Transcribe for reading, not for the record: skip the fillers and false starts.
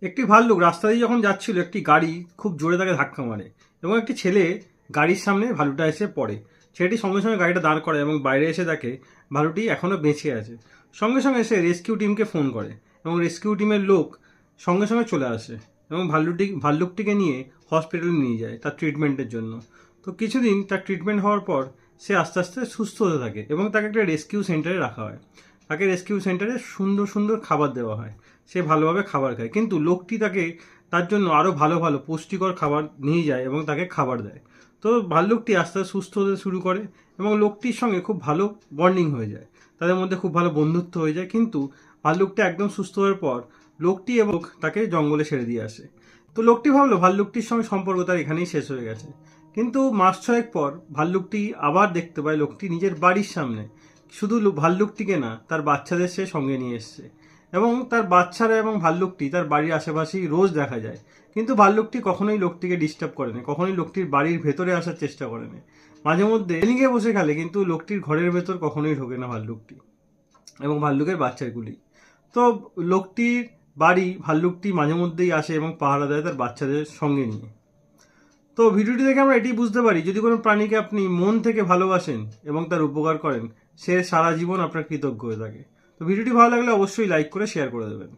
একটি ভাল্লুক রাস্তা দিয়ে যখন যাচ্ছিল একটি গাড়ি খুব জোরে তাকে ধাক্কা মারে এবং একটি ছেলে গাড়ির সামনে ভালুটা এসে পড়ে। ছেলেটি সঙ্গে সঙ্গে গাড়িটা দাঁড় করে এবং বাইরে এসে দেখে ভালুটি এখনও বেঁচে আছে। সঙ্গে সঙ্গে সে রেস্কিউ টিমকে ফোন করে এবং রেস্কিউ টিমের লোক সঙ্গে সঙ্গে চলে আসে এবং ভাল্লুকটিকে নিয়ে হসপিটালে নিয়ে যায় তার ট্রিটমেন্টের জন্য। তো কিছুদিন তার ট্রিটমেন্ট হওয়ার পর সে আস্তে আস্তে সুস্থ হতে থাকে এবং তাকে একটা রেস্কিউ সেন্টারে রাখা হয়। তাকে রেস্কিউ সেন্টারে সুন্দর সুন্দর খাবার দেওয়া হয়, সে ভালোভাবে খাবার খায়, কিন্তু লোকটি তাকে তার জন্য আরও ভালো ভালো পুষ্টিকর খাবার নিয়ে যায় এবং তাকে খাবার দেয়। তো ভাল্লুকটি আস্তে আস্তে সুস্থ হতে শুরু করে এবং লোকটির সঙ্গে খুব ভালো বন্ডিং হয়ে যায়, তাদের মধ্যে খুব ভালো বন্ধুত্ব হয়ে যায়। কিন্তু ভাল্লুকটি একদম সুস্থ হওয়ার পর লোকটি এবং তাকে জঙ্গলে ছেড়ে দিয়ে আসে। তো লোকটি ভাবলো ভাল্লুকটির সঙ্গে সম্পর্ক তার এখানেই শেষ হয়ে গেছে। কিন্তু মাস ছয়েক পর ভাল্লুকটি আবার দেখতে পায় লোকটি নিজের বাড়ির সামনে শুধু ভাল্লুকটিকে না, তার বাচ্চাদের সে সঙ্গে নিয়ে এসছে এবং তার বাচ্চারা এবং ভাল্লুকটি তার বাড়ির আশেপাশেই রোজ দেখা যায়। কিন্তু ভাল্লুকটি কখনোই লোকটিকে ডিস্টার্ব করেনি, কখনোই লোকটির বাড়ির ভেতরে আসার চেষ্টা করেনি। মাঝে মধ্যে রেলিংয়ে বসে খেলে, কিন্তু লোকটির ঘরের ভেতর কখনোই ঢোকে না ভাল্লুকটি এবং ভাল্লুকের বাচ্চাগুলি। তো লোকটির বাড়ি ভাল্লুকটি মাঝে মধ্যেই আসে এবং পাহারা দেয় তার বাচ্চাদের সঙ্গে নিয়ে। তো ভিডিওটি দেখে আমরা এটি বুঝতে পারি, যদি কোনো প্রাণীকে আপনি মন থেকে ভালোবাসেন এবং তার উপকার করেন, সে সারা জীবন আপনার কৃতজ্ঞ হয়ে থাকে। তো ভিডিওটি ভালো লাগলে অবশ্যই লাইক করে শেয়ার করে দেবেন।